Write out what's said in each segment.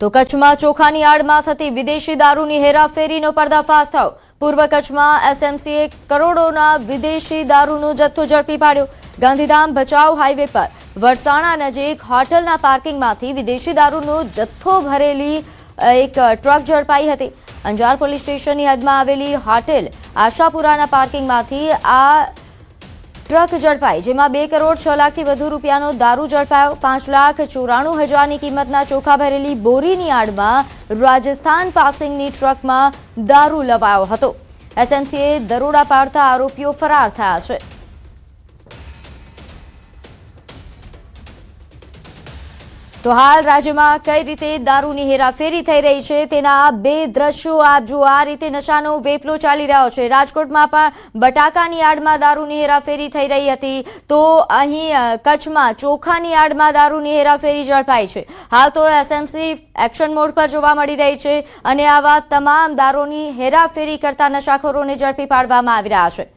તો કચ્છમાં ચોખાની આડમાં થતી વિદેશી દારૂની હેરાફેરીનો પર્દાફાશ થયો। પૂર્વ કચ્છમાં એસએમસીએ કરોડોના વિદેશી દારૂનો જથ્થો ઝડપી પાડ્યો। ગાંધીધામ ભચાઉ હાઈવે પર વરસાણા નજીક હોટલના પાર્કિંગમાંથી વિદેશી દારૂનો જથ્થો ભરેલી એક ટ્રક ઝડપાઈ હતી। અંજાર પોલીસ સ્ટેશનની હદમાં આવેલી હોટેલ આશાપુરાના પાર્કિંગમાંથી આ ટ્રક ઝડપાઈ, જેમાં 2 કરોડ 6 લાખથી વધુ રૂપિયાનો દારૂ ઝડપાયો। 5,94,000ની કિંમતના ચોખા ભરેલી બોરીની આડમાં રાજસ્થાન પાસિંગની ટ્રકમાં દારૂ લવાયો હતો। એસએમસીએ દરોડા પાડતા આરોપીઓ ફરાર થયા છે। તો હાલ રાજ્યમાં કઈ રીતે દારૂની હેરાફેરી થઈ રહી છે તેના 2 દ્રશ્યો આપ જુઓ। આ રીતે નશાનો વેપલો ચાલી રહ્યો છે। રાજકોટમાં પણ બટાકાની આડમાં દારૂની હેરાફેરી થઈ રહી હતી, તો અહીં કચ્છમાં ચોખાની આડમાં દારૂની હેરાફેરી ઝડપાઈ છે। હાલ તો એસએમસી એક્શન મોડ પર જોવા મળી રહી છે અને આવા તમામ દારૂની હેરાફેરી કરતા નશાખોરોને ઝડપી પાડવામાં આવી રહ્યા છે।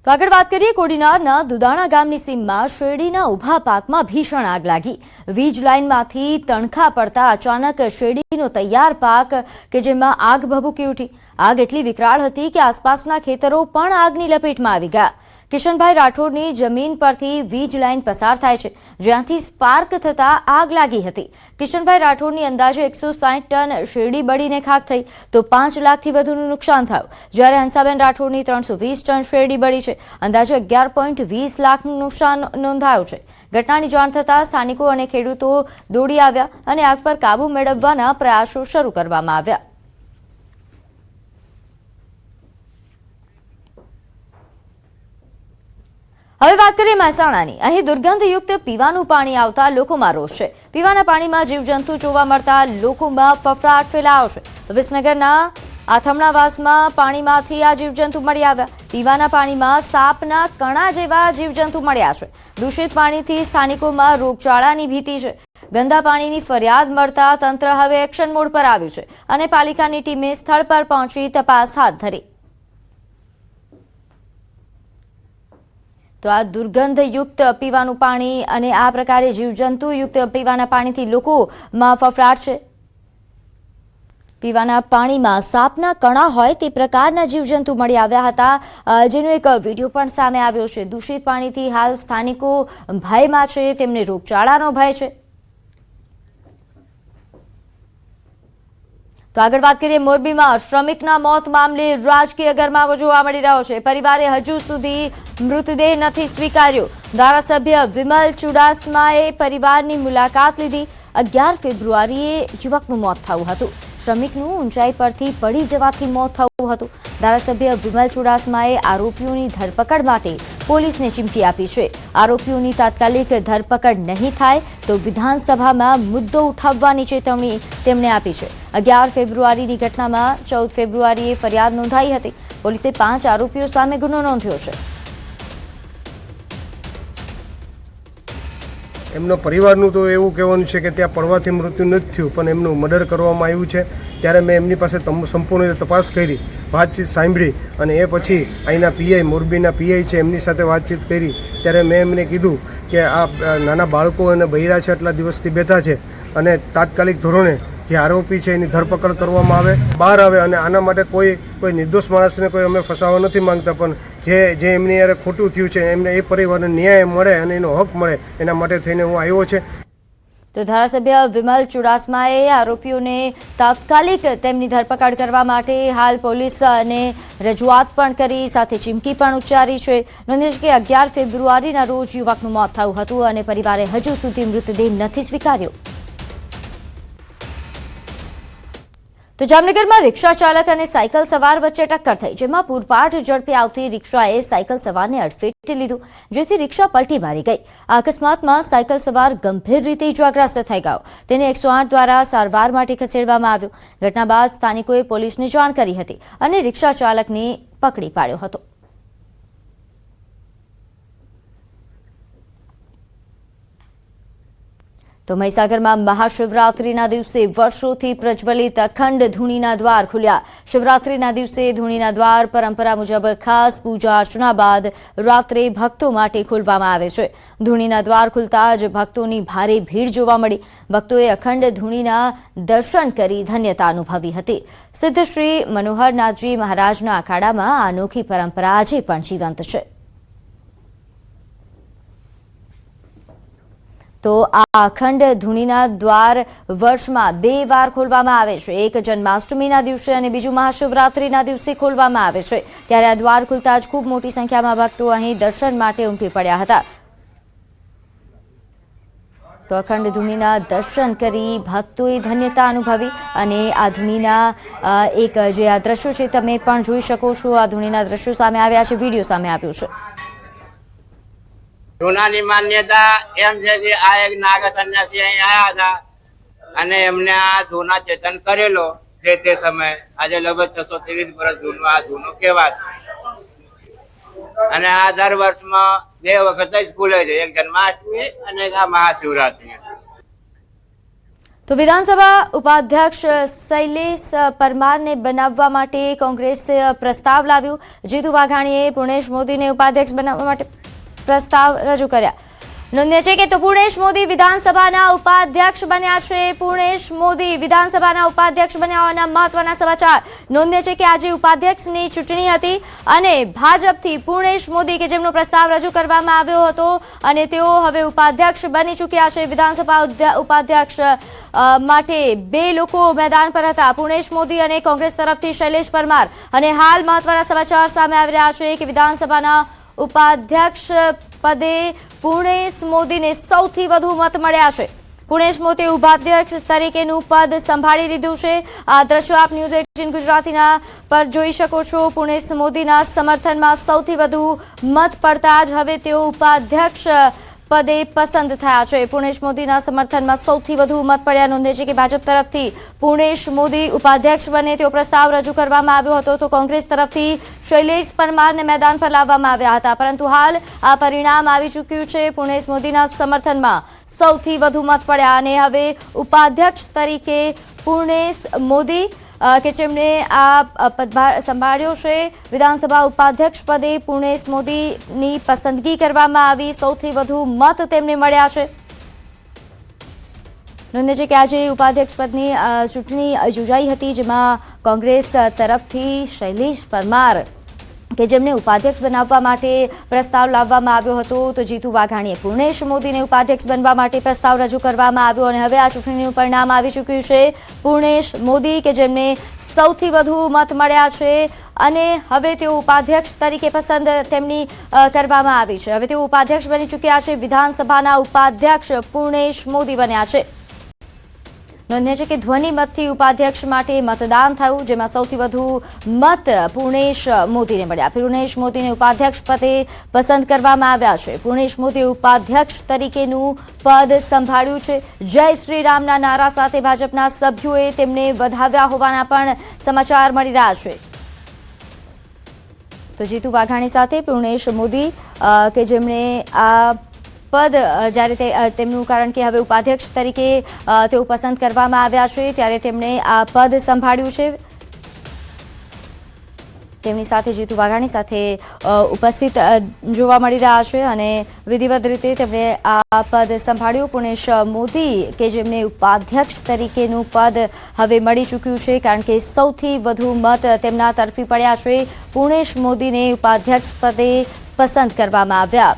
તો આગળ વાત કરીએ, કોડીનારના દુધાણા ગામની સીમમાં શેરડીના ઉભા પાકમાં ભીષણ આગ લાગી। વીજ લાઇનમાંથી તણખા પડતા અચાનક શેરડીનો તૈયાર પાક કે જેમાં આગ ભભૂકી ઉઠી। આગ એટલી વિકરાળ હતી કે આસપાસના ખેતરો પણ આગની લપેટમાં આવી ગયા। કિશનભાઈ રાઠોડની જમીન પરથી વીજ લાઇન પસાર થાય છે, જ્યાંથી સ્પાર્ક થતા આગ લાગી હતી। કિશનભાઈ રાઠોડની અંદાજે 160 ટન શેરડી બળીને ખાખ થઈ, તો 5 લાખથી વધુનું નુકસાન થયું, જ્યારે હંસાબેન રાઠોડની 320 ટન શેરડી બળી છે। અંદાજે 11.20 લાખનું નુકસાન નોંધાયું છે। ઘટનાની જાણ થતાં સ્થાનિકો અને ખેડૂતો દોડી આવ્યા અને આગ પર કાબુ મેળવવાના પ્રયાસો શરૂ કરવામાં આવ્યા। હવે વાત કરીએ મહેસાણાની। અહીં દુર્ગંધયુક્ત પીવાનું પાણી આવતા લોકોમાં રોષ છે। પીવાના પાણીમાં જીવજંતુ જોવા મળતા લોકોમાં ફફડાટ ફેલાયો છે। વિસનગરના આથમણાવાસમાં પાણીમાંથી આ જીવજંતુ મળી આવ્યા। પીવાના પાણીમાં સાપના કણા જેવા જીવજંતુ મળ્યા છે। દૂષિત પાણીથી સ્થાનિકોમાં રોગચાળાની ભીતિ છે। ગંદા પાણીની ફરિયાદ મળતા તંત્ર હવે એક્શન મોડ પર આવ્યું છે અને પાલિકાની ટીમે સ્થળ પર પહોંચી તપાસ હાથ ધરી। તો આ દુર્ગંધયુક્ત પીવાનું પાણી અને આ પ્રકારે જીવજંતુયુક્ત પીવાના પાણીથી લોકોમાં ફફડાટ છે। પીવાના પાણીમાં સાપના કણા હોય તે પ્રકારના જીવજંતુ મળી આવ્યા હતા, જેનો એક વિડીયો પણ સામે આવ્યો છે। દૂષિત પાણીથી હાલ સ્થાનિકો ભયમાં છે, તેમને રોગચાળાનો ભય છે। તો આગળ વાત કરીએ, મોરબીમાં શ્રમિકના મોત મામલે રાજકીય ગરમાવો જોવા મળી રહ્યો છે। પરિવારે હજુ સુધી મૃતદેહ નથી સ્વીકાર્યો। ધારાસભ્ય વિમલ ચુડાસમાએ પરિવારની મુલાકાત લીધી। 11 ફેબ્રુઆરીએ યુવકનું મોત થયું હતું। શ્રમિકનું ઊંચાઈ પરથી પડી જવાથી મોત થયું હતું। ધારાસભ્ય વિમલ ચુડાસમાએ આરોપીઓની ધરપકડ માટે પોલીસને ચીમકી આપી છે। આરોપીઓની તાત્કાલિક ધરપકડ નહીં થાય તો વિધાનસભામાં મુદ્દો ઉઠાવવાની ચેતવણી તેમણે આપી છે। 11 ફેબ્રુઆરીની ઘટનામાં 14 ફેબ્રુઆરીએ ફરિયાદ નોંધાઈ હતી। પોલીસે 5 આરોપીઓ સામે ગુનો નોંધ્યો છે। એમનો પરિવારનું તો એવું કહેવાનું છે કે ત્યાં પડવાથી મૃત્યુ નથી થયું, પણ એમનું મર્ડર કરવામાં આવ્યું છે। ત્યારે મેં એમની પાસે સંપૂર્ણ તપાસ કરી, વાતચીત સાંભળી અને એ પછી અહીંના પીઆઈ, મોરબીના પીઆઈ છે, એમની સાથે વાતચીત કરી। ત્યારે મેં એમને કીધું કે આ નાના બાળકો અને બૈરા છે, આટલા દિવસથી બેઠા છે અને તાત્કાલિક ધોરણે જે આરોપી છે એની ધરપકડ કરવામાં આવે, બહાર આવે અને આના માટે કોઈ નિર્દોષ માણસને કોઈ અમે ફસાવવા નથી માંગતા, પણ જે એમની યારે ખોટું થયું છે એમને એ પરિવારને ન્યાય મળે અને એનો હક મળે એના માટે થઈને હું આવ્યો છે। તો ધારાસભ્ય વિમલ ચુડાસમાએ આરોપીઓને તાત્કાલિક તેમની ધરપકડ કરવા માટે હાલ પોલીસને રજૂઆત પણ કરી, સાથે ચીમકી પણ ઉચ્ચારી છે। નોંધ્યું કે 11 ફેબ્રુઆરીના રોજ યુવકનું મોત થયું હતું અને પરિવારે હજુ સુધી મૃતદેહ નથી સ્વીકાર્યો। તો જામનગરમાં રિક્ષા ચાલક અને સાયકલ સવાર વચ્ચે ટક્કર થઈ, જેમાં પૂરપાટ ઝડપે આવતી રિક્ષાએ સાયકલ સવારને અડફેટે લીધું, જેથી રિક્ષા પલટી મારી ગઈ। આ અકસ્માતમાં સાયકલ સવાર ગંભીર રીતે ઇજાગ્રસ્ત થઈ ગયો। તેને 108 દ્વારા સારવાર માટે ખસેડવામાં આવ્યો। ઘટના બાદ સ્થાનિકોએ પોલીસને જાણ કરી હતી અને રિક્ષા ચાલકને પકડી પાડ્યો હતો। તો મહીસાગરમાં મહાશિવરાત્રિના દિવસે વર્ષોથી પ્રજ્વલિત અખંડ ધૂણીના દ્વાર ખુલ્યા. શિવરાત્રિના દિવસે ધૂણીના દ્વાર પરંપરા મુજબ ખાસ પૂજા અર્ચના બાદ રાત્રે ભક્તો માટે ખોલવામાં આવે છે. ધૂણીના દ્વાર ખુલતા જ ભક્તોની ભારે ભીડ જોવા મળી. ભક્તોએ અખંડ ધૂણીના દર્શન કરી ધન્યતા અનુભવી હતી. સિદ્ધ શ્રી મનોહરનાથજી મહારાજના અખાડામાં આ અનોખી પરંપરા આજે પણ જીવંત છે. તો આ અખંડ ધૂણીના દ્વાર વર્ષમાં 2 વાર ખોલવામાં આવે છે. એક જન્માષ્ટમીના દિવસે અને બીજું મહાશિવરાત્રિના દિવસે ખોલવામાં આવે છે. ત્યારે આ દ્વાર ખુલતા જ ખૂબ મોટી સંખ્યામાં ભક્તો અહીં દર્શન માટે ઉમટી પડ્યા હતા. તો અખંડ ધૂણીના દર્શન કરી ભક્તોએ ધન્યતા અનુભવી અને આ ધૂણીના એક જે આ દ્રશ્યો છે તમે પણ જોઈ શકો છો. આ ધૂણીના દ્રશ્યો સામે આવ્યા છે, વિડીયો સામે આવ્યો છે. ધૂનાની માન્યતા એમ છે કે આ એક નાગ સન્યાસી અહીં આવ્યા હતા અને એમને આ ધૂના ચેતન કરેલો તે સમય. આજે લગભગ 630 વર્ષ જૂનું આ ધૂનું કહેવાય અને આ દર વર્ષમાં 2 વખત જ ખુલે છે, એક જન્માષ્ટમી અને એક આ મહાશિવરાત્રી. તો વિધાનસભા ઉપાધ્યક્ષ શૈલેષ પરમારને બનાવવા માટે કોંગ્રેસે પ્રસ્તાવ લાવ્યો. જીતુ વાઘાણીએ પૂર્ણેશ મોદીને ઉપાધ્યક્ષ બનાવવા માટે પ્રસ્તાવ રજૂ કર્યા. નોંધનીય છે કે તો પૂર્ણેશ મોદી વિધાનસભાના ઉપાધ્યક્ષ બન્યા છે. પૂર્ણેશ મોદી વિધાનસભાના ઉપાધ્યક્ષ બન્યા હોવાના મહત્વના સમાચાર. નોંધનીય છે કે આજે ઉપાધ્યક્ષની ચૂંટણી હતી અને ભાજપથી પૂર્ણેશ મોદી કે જેમનો પ્રસ્તાવ રજૂ કરવામાં આવ્યો હતો અને તેઓ હવે ઉપાધ્યક્ષ બની ચૂક્યા છે. વિધાનસભા ઉપાધ્યક્ષ માટે 2 લોકો મેદાન પર હતા, પૂર્ણેશ મોદી અને કોંગ્રેસ તરફથી શૈલેષ પરમાર. અને હાલ મહત્વના સમાચાર સામે આવી રહ્યા છે કે વિધાનસભાના ઉપાધ્યક્ષ પદે પૂર્ણેશ મોદીને સૌથી વધુ મત મળ્યા છે. પૂર્ણેશ મોદીએ ઉપાધ્યક્ષ તરીકેનું પદ સંભાળી લીધું છે. આ દ્રશ્યો આપ ન્યૂઝ 18 ગુજરાતીના પર જોઈ શકો છો. પૂર્ણેશ મોદીના સમર્થનમાં સૌથી વધુ મત પડતા જ હવે તેઓ ઉપાધ્યક્ષ પદે પસંદ થયા છે. પૂર્ણેશ મોદીના સમર્થનમાં સૌથી વધુ મત પડ્યા. નોંધે છે કે ભાજપ તરફથી પૂર્ણેશ મોદી ઉપાધ્યક્ષ બને તેવો પ્રસ્તાવ રજૂ કરવામાં આવ્યો હતો, તો કોંગ્રેસ તરફથી શૈલેષ પરમારને મેદાન પર લાવવામાં આવ્યા હતા. પરંતુ હાલ આ પરિણામ આવી ચૂક્યું છે. પૂર્ણેશ મોદીના સમર્થનમાં સૌથી વધુ મત પડ્યા અને હવે ઉપાધ્યક્ષ તરીકે પૂર્ણેશ મોદી કે જેમણે આ પદભાર સંભાળ્યો છે, વિધાનસભા ઉપાધ્યક્ષ પદે પૂર્ણેશ મોદીની પસંદગી કરવામાં આવી. સૌથી વધુ મત તેમને મળ્યા છે. નોંધે છે કે આજે ઉપાધ્યક્ષ પદની ચૂંટણી યોજાઈ હતી, જેમાં કોંગ્રેસ તરફથી શૈલેષ પરમાર કે જેમને ઉપાધ્યક્ષ બનાવવા માટે પ્રસ્તાવ લાવવામાં આવ્યો હતો, તો જીતુ વાઘાણીએ પૂર્ણેશ મોદીને ઉપાધ્યક્ષ બનવા માટે પ્રસ્તાવ રજૂ કરવામાં આવ્યો અને હવે આ ચૂંટણીનું પરિણામ આવી ચૂક્યું છે. પૂર્ણેશ મોદી કે જેમને સૌથી વધુ મત મળ્યા છે અને હવે તેઓ ઉપાધ્યક્ષ તરીકે પસંદ તેમની કરવામાં આવી છે. હવે તેઓ ઉપાધ્યક્ષ બની ચૂક્યા છે. વિધાનસભાના ઉપાધ્યક્ષ પૂર્ણેશ મોદી બન્યા છે. નોંધનીય છે કે ધ્વનિ મતથી ઉપાધ્યક્ષ માટે મતદાન થયું, જેમાં સૌથી વધુ મત પૂર્ણેશ મોદીને મળ્યા. પૂર્ણેશ મોદીને ઉપાધ્યક્ષ પદે પસંદ કરવામાં આવ્યા છે. પૂર્ણેશ મોદીએ ઉપાધ્યક્ષ તરીકેનું પદ સંભાળ્યું છે. જય શ્રી રામના નારા સાથે ભાજપના સભ્યોએ તેમને વધાવ્યા હોવાના પણ સમાચાર મળી રહ્યા છે. તો જીતુ વાઘાણી સાથે પૂર્ણેશ મોદી કે જેમણે આ પદ જ્યારે તેમનું કારણ કે હવે ઉપાધ્યક્ષ તરીકે તેઓ પસંદ કરવામાં આવ્યા છે, ત્યારે તેમણે આ પદ સંભાળ્યું છે. તેમની સાથે જીતુ વાઘાણી સાથે ઉપસ્થિત જોવા મળી રહ્યા છે અને વિધિવત રીતે તેમણે આ પદ સંભાળ્યું. પૂર્ણેશ મોદી કે જેમને ઉપાધ્યક્ષ તરીકેનું પદ હવે મળી ચૂક્યું છે, કારણ કે સૌથી વધુ મત તેમના તરફી પડ્યા છે. પૂર્ણેશ મોદીને ઉપાધ્યક્ષ પદે પસંદ કરવામાં આવ્યા.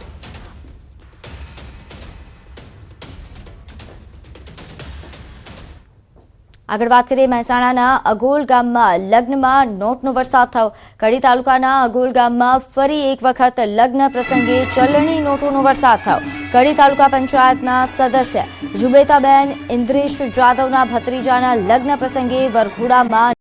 આગળ વાત કરીએ મહેસાણાના અગોલ ગામમાં લગ્નમાં નોટનો વરસાદ થયો. કડી તાલુકાના અગોલ ગામમાં ફરી એક વખત લગ્ન પ્રસંગે ચલણી નોટોનો વરસાદ થયો. કડી તાલુકા પંચાયતના સદસ્ય જુબેતાબેન ઇન્દ્રેશ જાદવના ભત્રીજાના લગ્ન પ્રસંગે વરઘોડામાં